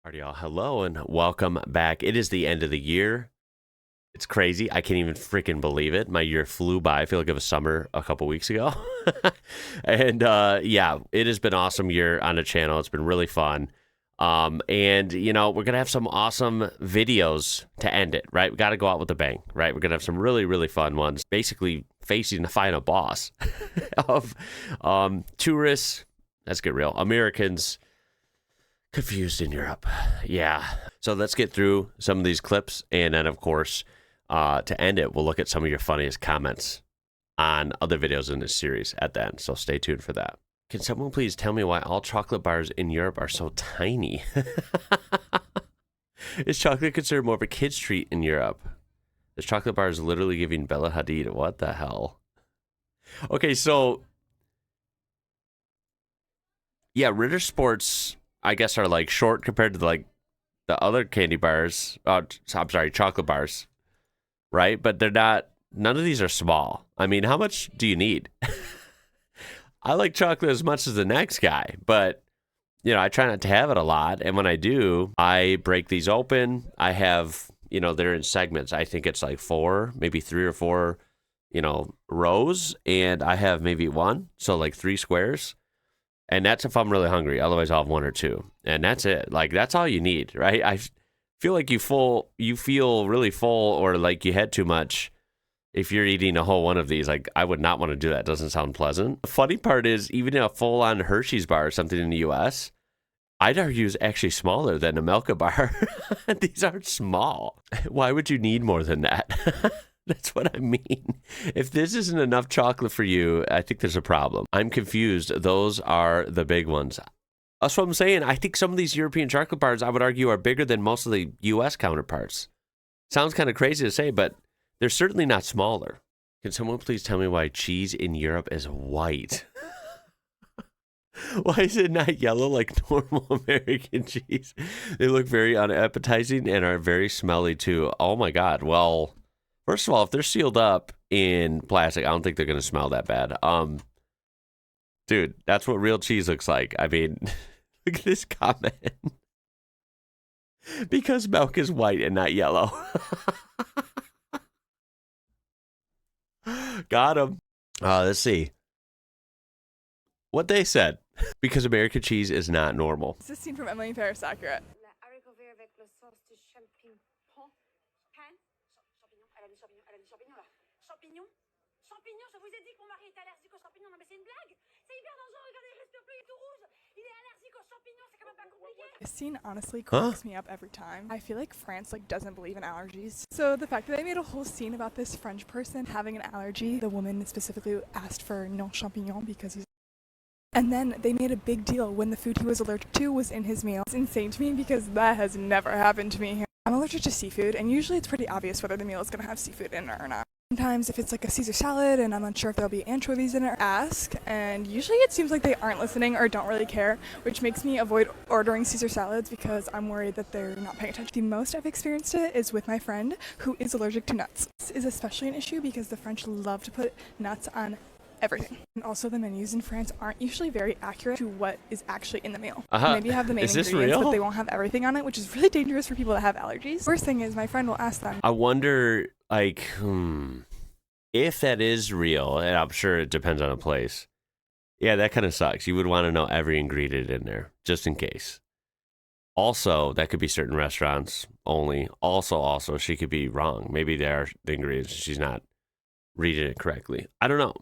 Alright, y'all. Hello and welcome back. It is the end of the year. It's crazy. I can't even freaking believe it. My year flew by. I feel like it was summer a couple weeks ago. And yeah, it has been an awesome year on the channel. It's been really fun. And you know, we're gonna have some awesome videos to end it, right? We got to go out with a bang, right? We're gonna have some really, really fun ones. Basically, facing the final boss of tourists. Let's get real. Americans confused in Europe. Yeah. So let's get through some of these clips. And then, of course, to end it, we'll look at some of your funniest comments on other videos in this series at the end. So stay tuned for that. Can someone please tell me why all chocolate bars in Europe are so tiny? Is chocolate considered more of a kid's treat in Europe? This chocolate bar is literally giving Bella Hadid. What the hell? Okay, so yeah, Ritter Sports, I guess, are like short compared to like the other candy bars. I'm sorry, chocolate bars, right? But they're not. None of these are small. I mean, how much do you need? I like chocolate as much as the next guy, but you know, I try not to have it a lot. And when I do, I break these open. I have, you know, they're in segments. I think it's like maybe 3 or 4, you know, rows, and I have maybe one, so like 3 squares. And that's if I'm really hungry. Otherwise, I'll have 1 or 2. And that's it. Like, that's all you need, right? I feel like you feel really full, or like you had too much if you're eating a whole one of these. Like, I would not want to do that. It doesn't sound pleasant. The funny part is, even a full-on Hershey's bar or something in the U.S., I'd argue is actually smaller than a Milka bar. These aren't small. Why would you need more than that? That's what I mean. If this isn't enough chocolate for you, I think there's a problem. I'm confused. Those are the big ones. That's what I'm saying. I think some of these European chocolate bars, I would argue, are bigger than most of the U.S. counterparts. Sounds kind of crazy to say, but they're certainly not smaller. Can someone please tell me why cheese in Europe is white? Why is it not yellow like normal American cheese? They look very unappetizing and are very smelly too. Oh my God. Well, first of all, if they're sealed up in plastic, I don't think they're going to smell that bad. Dude, that's what real cheese looks like. I mean, look at this comment. Because milk is white and not yellow. Got him. Let's see what they said. Because American cheese is not normal. Is this scene from Emily in Paris accurate? This scene honestly cracks me up every time. I feel like France doesn't believe in allergies. So the fact that they made a whole scene about this French person having an allergy, the woman specifically asked for non champignon because he's. And then they made a big deal when the food he was allergic to was in his meal. It's insane to me because that has never happened to me here. I'm allergic to seafood, and usually it's pretty obvious whether the meal is going to have seafood in it or not. Sometimes if it's like a Caesar salad and I'm unsure if there'll be anchovies in it, ask, and usually it seems like they aren't listening or don't really care, which makes me avoid ordering Caesar salads because I'm worried that they're not paying attention. The most I've experienced it is with my friend who is allergic to nuts. This is especially an issue because the French love to put nuts on everything. And also the menus in France aren't usually very accurate to what is actually in the meal. Maybe have the main ingredients, but they won't have everything on it, which is really dangerous for people that have allergies. First thing is my friend will ask them. I wonder, like, if that is real, and I'm sure it depends on a place. Yeah, that kind of sucks. You would want to know every ingredient in there, just in case. Also, that could be certain restaurants only. Also, she could be wrong. Maybe they are the ingredients. She's not reading it correctly. I don't know.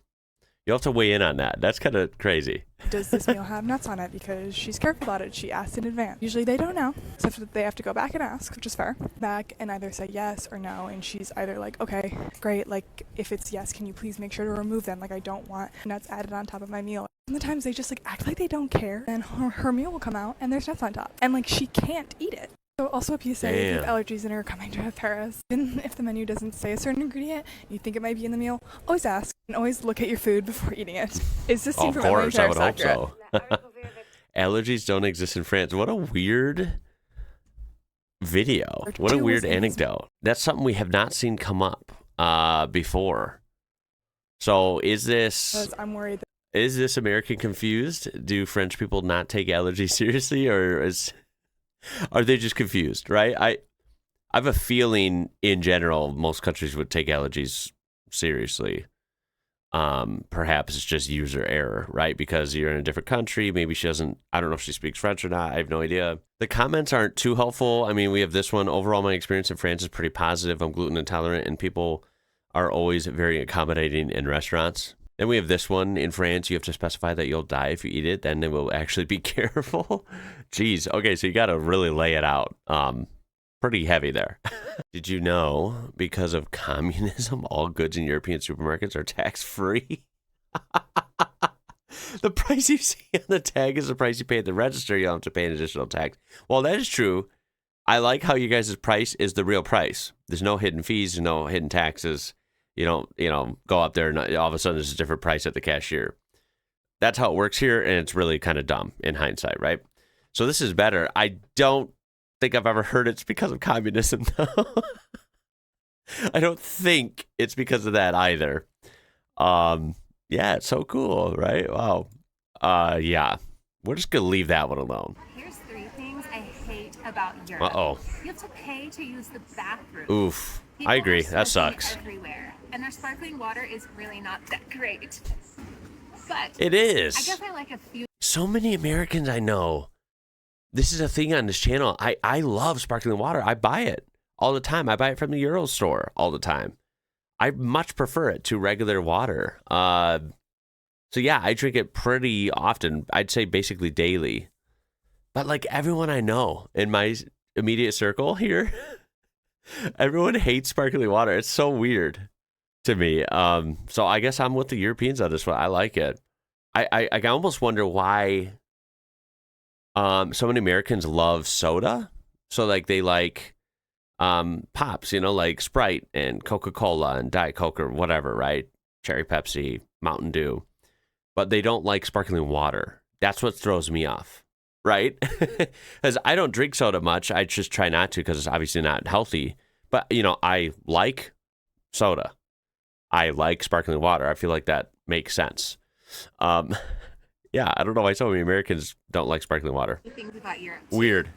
You'll have to weigh in on that. That's kind of crazy. Does this meal have nuts on it? Because she's careful about it. She asked in advance. Usually they don't know, except that they have to go back and ask, which is fair. Back and either say yes or no, and she's either like, okay, great, like, if it's yes, can you please make sure to remove them? Like, I don't want nuts added on top of my meal. Sometimes they just, like, act like they don't care, and her meal will come out, and there's nuts on top. And, like, she can't eat it. So also a PSA, if you have allergies and are coming to Paris, even if the menu doesn't say a certain ingredient, you think it might be in the meal, always ask and always look at your food before eating it. Is this scene from Emily in Paris accurate? Of course, I would hope so. Allergies don't exist in France. What a weird video. What a weird anecdote. That's something we have not seen come up before. So is this... I'm worried that is this American confused? Do French people not take allergies seriously, or is... Are they just confused, right? I have a feeling in general most countries would take allergies seriously. Perhaps it's just user error, right? Because you're in a different country. Maybe she doesn't, I don't know if she speaks French or not. I have no idea. The comments aren't too helpful. I mean, we have this one. Overall, my experience in France is pretty positive. I'm gluten intolerant and people are always very accommodating in restaurants. Then we have this one. In France, you have to specify that you'll die if you eat it. Then they will actually be careful. Jeez. Okay, so you got to really lay it out. Pretty heavy there. Did you know because of communism, all goods in European supermarkets are tax-free? The price you see on the tag is the price you pay at the register. You don't have to pay an additional tax. Well, that is true. I like how you guys' price is the real price. There's no hidden fees, no hidden taxes. You don't, go up there and all of a sudden there's a different price at the cashier. That's how it works here, and it's really kind of dumb in hindsight, right? So this is better. I don't think I've ever heard it's because of communism, though. I don't think it's because of that either. Yeah, it's so cool, right? Wow. Yeah. We're just gonna leave that one alone. Here's 3 things I hate about Europe. Uh-oh. You have to pay to use the bathroom. Oof. People I agree. are That smoking sucks. everywhere, and their sparkling water is really not that great. But It is. I guess I like a few. So many Americans I know. This is a thing on this channel. I love sparkling water. I buy it all the time. I buy it from the Euro store all the time. I much prefer it to regular water. So yeah, I drink it pretty often. I'd say basically daily. But like everyone I know in my immediate circle here, everyone hates sparkling water. It's so weird to me. So I guess I'm with the Europeans on this one. I like it. I almost wonder why so many Americans love soda. So like they like pops, like Sprite and Coca-Cola and Diet Coke or whatever, right? Cherry Pepsi, Mountain Dew. But they don't like sparkling water. That's what throws me off, right? Because I don't drink soda much. I just try not to because it's obviously not healthy. But, I like soda. I like sparkling water. I feel like that makes sense. Yeah, I don't know why so many Americans don't like sparkling water. Things about Europe. Weird.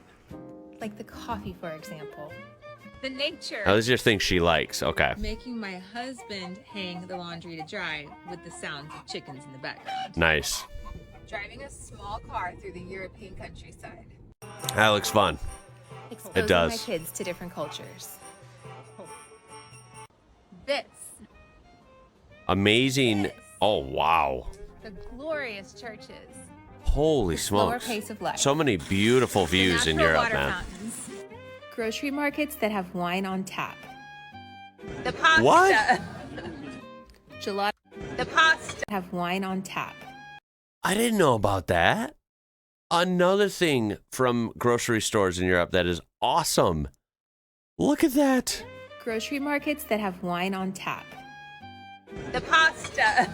Like the coffee, for example. The nature. Now, these are things she likes. Okay. Making my husband hang the laundry to dry with the sounds of chickens in the background. Nice. Driving a small car through the European countryside. That looks fun. Exposing It does. my kids to different cultures. This. Amazing. Oh, wow. The glorious churches. Holy Slower smokes. pace of life. So many beautiful views in Europe, water man. fountains. Grocery markets that have wine on tap. The pasta. What? Gelato The pasta. that have wine on tap. I didn't know about that. Another thing from grocery stores in Europe that is awesome. Look at that. Grocery markets that have wine on tap. The pasta.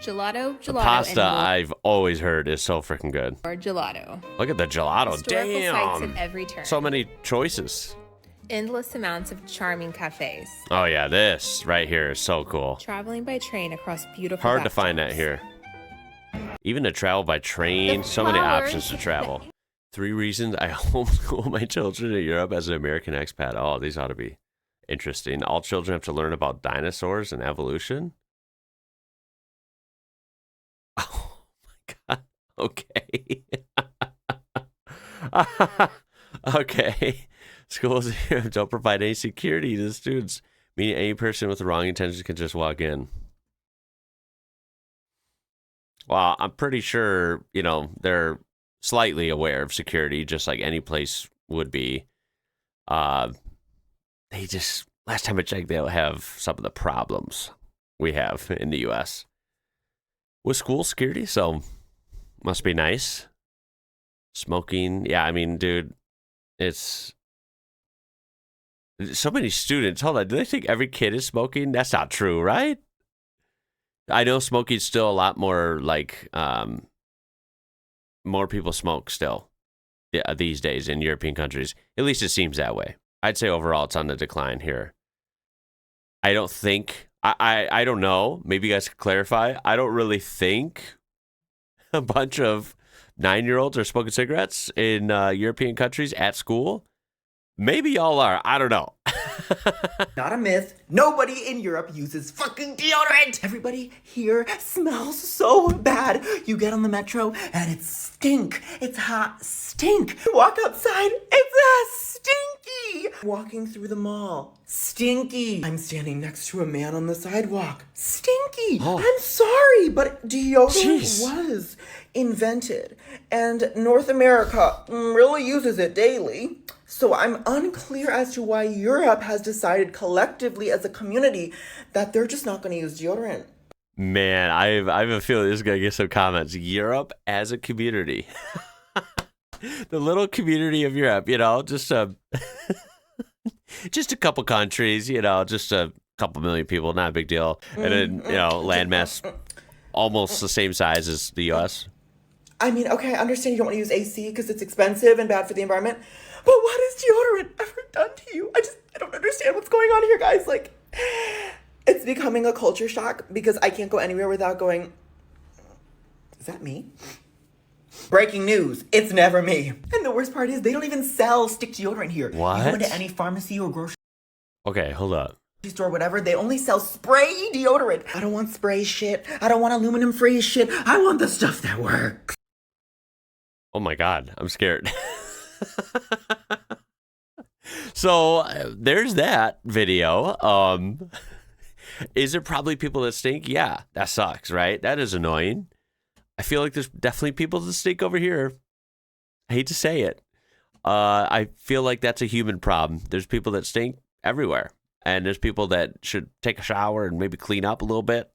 Gelato, The gelato, pasta and I've always heard is so freaking good. more gelato. Look at the gelato. Historical sites Damn. at every turn. So many choices. Endless amounts of charming cafes. Oh, yeah. This right here is so cool. Traveling by train across beautiful Hard to find that backdrops. here. Even to travel by train, The so many flowers. options to travel. 3 reasons I homeschool my children in Europe as an American expat. Oh, these ought to be interesting. All children have to learn about dinosaurs and evolution. Oh my God. Okay. Okay. Schools here don't provide any security to the students, meaning any person with the wrong intentions can just walk in. Well, I'm pretty sure, they're slightly aware of security, just like any place would be. They just, last time I checked, they don't have some of the problems we have in the U.S. with school security, so must be nice. Smoking, yeah, I mean, dude, it's so many students. Hold on, do they think every kid is smoking? That's not true, right? I know smoking's still a lot more like, more people smoke still these days in European countries. At least it seems that way. I'd say overall it's on the decline here. I don't think, I don't know. Maybe you guys could clarify. I don't really think a bunch of 9-year-olds are smoking cigarettes in European countries at school? Maybe y'all are. I don't know. Not a myth. Nobody in Europe uses fucking deodorant. Everybody here smells so bad. You get on the metro and it's stink. It's hot stink. You walk outside, it's stinky. Walking through the mall, stinky. I'm standing next to a man on the sidewalk, stinky. Oh. I'm sorry, but deodorant Jeez. was invented and North America really uses it daily. So I'm unclear as to why Europe has decided collectively as a community that they're just not going to use deodorant. Man, I have a feeling this is going to get some comments. Europe as a community. The little community of Europe, you know, just a couple countries, you know, just a couple million people, not a big deal. And then, you know, landmass almost the same size as the U.S. I mean, okay, I understand you don't want to use AC because it's expensive and bad for the environment, but what has deodorant ever done to you? I don't understand what's going on here, guys. Like, it's becoming a culture shock because I can't go anywhere without going, is that me? Breaking news, it's never me. And the worst part is they don't even sell stick deodorant here. What? You go into any pharmacy or grocery Okay, hold up. store, whatever, they only sell spray deodorant. I don't want spray shit. I don't want aluminum free shit. I want the stuff that works. Oh my God, I'm scared. So there's that video. Is there probably people that stink? Yeah, that sucks, right? That is annoying. I feel like there's definitely people that stink over here. I hate to say it. I feel like that's a human problem. There's people that stink everywhere. And there's people that should take a shower and maybe clean up a little bit.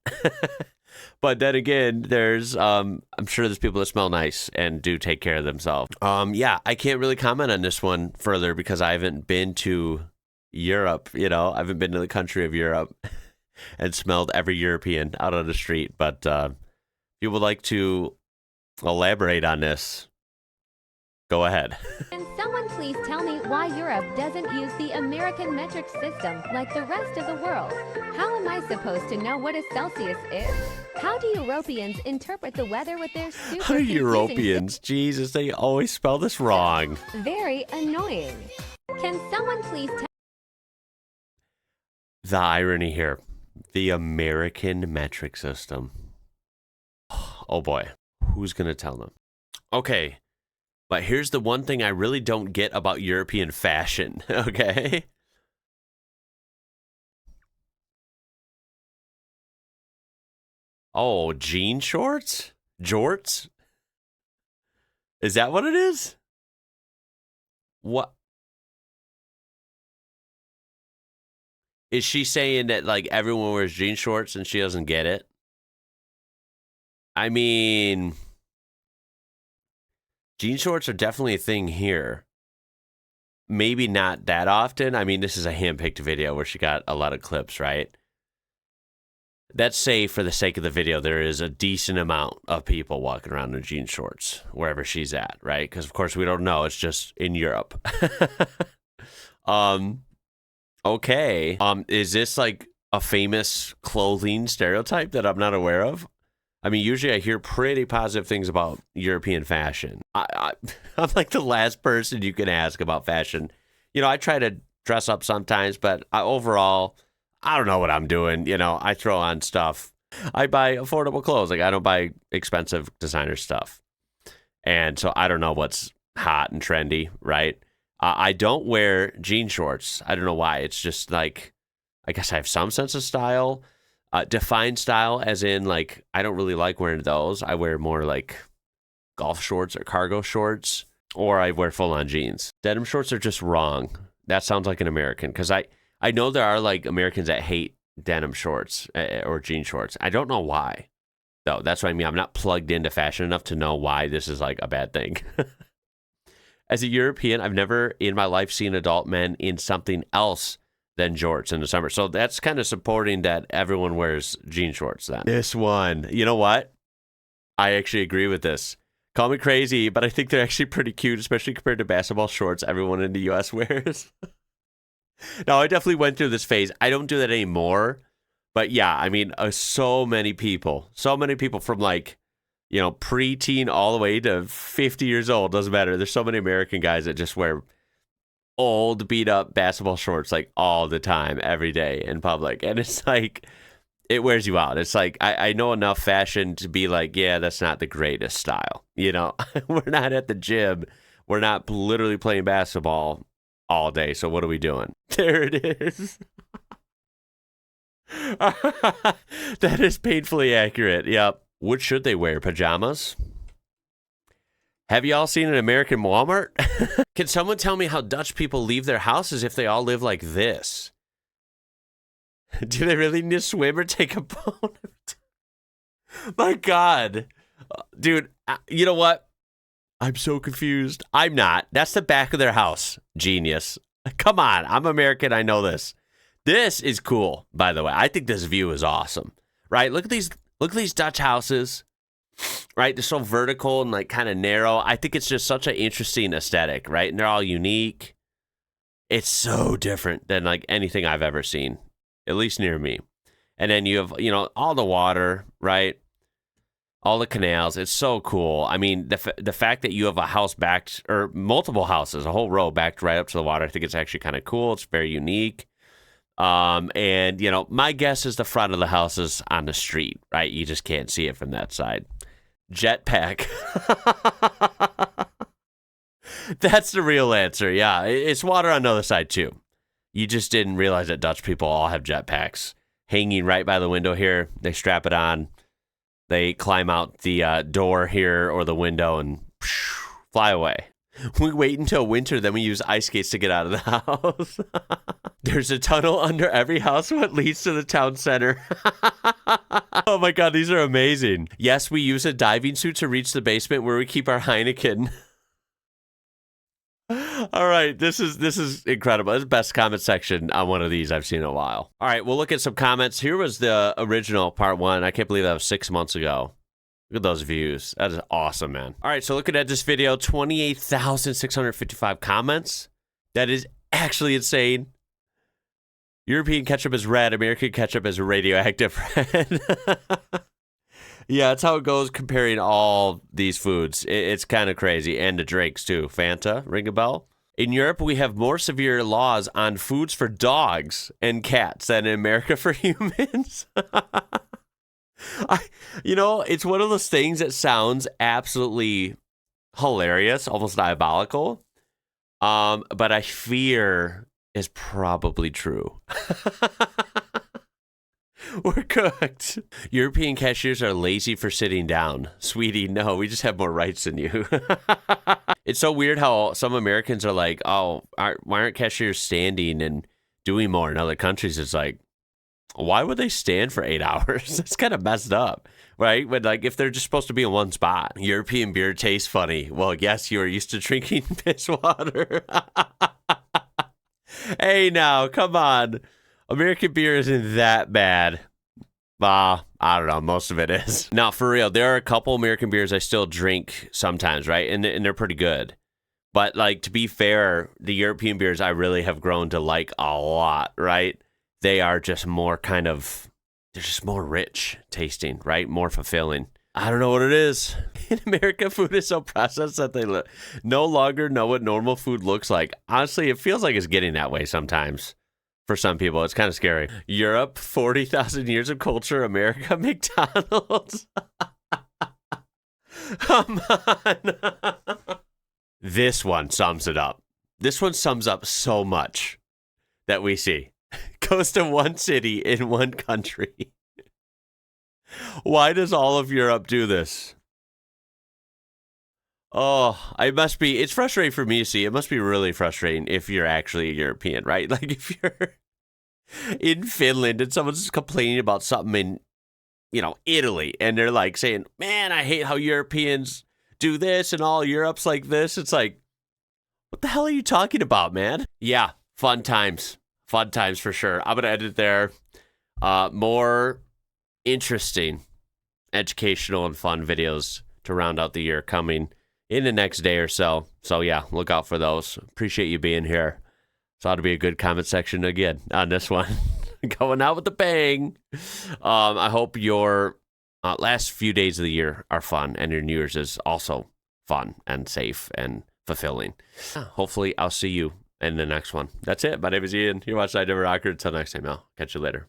But then again, there's, I'm sure there's people that smell nice and do take care of themselves. Yeah, I can't really comment on this one further because I haven't been to Europe, you know, I haven't been to the country of Europe and smelled every European out on the street. But if you would like to elaborate on this, go ahead. Can someone please tell me why Europe doesn't use the American metric system like the rest of the world? How am I supposed to know what a Celsius is? How do Europeans interpret the weather with their super confusing Europeans, Jesus, they always spell this wrong. Very annoying. Can someone please tell The irony here, the American metric system. Oh boy, who's going to tell them? Okay, but here's the one thing I really don't get about European fashion, okay? Oh, jean shorts? Jorts? Is that what it is? What? Is she saying that, like, everyone wears jean shorts and she doesn't get it? I mean, jean shorts are definitely a thing here. Maybe not that often. I mean, this is a hand-picked video where she got a lot of clips, right? Let's say, for the sake of the video, there is a decent amount of people walking around in jean shorts wherever she's at, right? Because, of course, we don't know. It's just in Europe. Okay. Is this like a famous clothing stereotype that I'm not aware of? I mean, usually I hear pretty positive things about European fashion. I'm like the last person you can ask about fashion. You know, I try to dress up sometimes, but overall, I don't know what I'm doing. You know, I throw on stuff. I buy affordable clothes. Like, I don't buy expensive designer stuff. And so I don't know what's hot and trendy, right? I don't wear jean shorts. I don't know why. It's just like, I guess I have some sense of style. Defined style, as in, like, I don't really like wearing those. I wear more like golf shorts or cargo shorts, or I wear full-on jeans. Denim shorts are just wrong. That sounds like an American, because I know there are, like, Americans that hate denim shorts or jean shorts. I don't know why, though. That's what I mean. I'm not plugged into fashion enough to know why this is, like, a bad thing. As a European, I've never in my life seen adult men in something else than jorts in the summer. So that's kind of supporting that everyone wears jean shorts then. This one, you know what? I actually agree with this. Call me crazy, but I think they're actually pretty cute, especially compared to basketball shorts everyone in the U.S. wears. No, I definitely went through this phase. I don't do that anymore. But yeah, I mean, so many people from, like, preteen all the way to 50 years old. Doesn't matter. There's so many American guys that just wear old beat up basketball shorts like all the time, every day in public. And it's like, it wears you out. It's like, I know enough fashion to be like, yeah, that's not the greatest style. We're not at the gym. We're not literally playing basketball all day. So what are we doing? There it is. That is painfully accurate. Yep. What should they wear? Pajamas? Have you all seen an American Walmart? Can someone tell me how Dutch people leave their houses if they all live like this? Do they really need to swim or take a boat? My God. Dude, you know what? I'm so confused. I'm not. That's the back of their house. Genius. Come on. I'm American. I know this. This is cool, by the way. I think this view is awesome. Right? Look at these Dutch houses. Right? They're so vertical and like kind of narrow. I think it's just such an interesting aesthetic, right? And they're all unique. It's so different than like anything I've ever seen, at least near me. And then you have, all the water, right? All the canals. It's so cool. I mean, the fact that you have a house backed, or multiple houses, a whole row backed right up to the water, I think it's actually kind of cool. It's very unique. And my guess is the front of the house is on the street, right? You just can't see it from that side. Jetpack. That's the real answer. Yeah, it's water on the other side too. You just didn't realize that Dutch people all have jetpacks hanging right by the window here. They strap it on. They climb out the door here or the window and fly away. We wait until winter, then we use ice skates to get out of the house. There's a tunnel under every house what leads to the town center. Oh my God, these are amazing. Yes, we use a diving suit to reach the basement where we keep our Heineken. All right, this is incredible. This is the best comment section on one of these I've seen in a while. All right, we'll look at some comments. Here was the original part 1. I can't believe that was 6 months ago. Look at those views. That is awesome, man. All right, so looking at this video, 28,655 comments. That is actually insane. European ketchup is red. American ketchup is radioactive red. Yeah, that's how it goes comparing all these foods. It's kind of crazy. And the drinks, too. Fanta, ring a bell? In Europe, we have more severe laws on foods for dogs and cats than in America for humans. It's one of those things that sounds absolutely hilarious, almost diabolical. But I fear is probably true. We're cooked. European cashiers are lazy for sitting down. Sweetie, no, we just have more rights than you. It's so weird how some Americans are like, oh, why aren't cashiers standing and doing more in other countries? It's like, why would they stand for 8 hours? That's kind of messed up, right? But like, if they're just supposed to be in one spot. European beer tastes funny. Well, yes, you are used to drinking piss water. Hey, now, come on. American beer isn't that bad. I don't know. Most of it is. Now, for real, there are a couple American beers I still drink sometimes, right? And they're pretty good. But, like, to be fair, the European beers I really have grown to like a lot, right? They are just more they're just more rich tasting, right? More fulfilling. I don't know what it is. In America, food is so processed that they no longer know what normal food looks like. Honestly, it feels like it's getting that way sometimes. For some people, it's kind of scary. Europe, 40,000 years of culture. America, McDonald's. Come on. This one sums it up. This one sums up so much that we see. Goes to one city in one country. Why does all of Europe do this? Oh, it's frustrating for me to see. It must be really frustrating if you're actually a European, right? Like if you're in Finland and someone's complaining about something in, Italy, and they're like saying, man, I hate how Europeans do this and all Europe's like this. It's like, what the hell are you talking about, man? Yeah, fun times. Fun times for sure. I'm going to edit there. More interesting, educational, and fun videos to round out the year coming in the next day or so. So yeah, look out for those. Appreciate you being here. So ought to be a good comment section again on this one. Going out with a bang. I hope your last few days of the year are fun, and your New Year's is also fun and safe and fulfilling. Hopefully, I'll see you in the next one. That's it. My name is Ian. You're watching IWrocker. Until next time, I'll catch you later.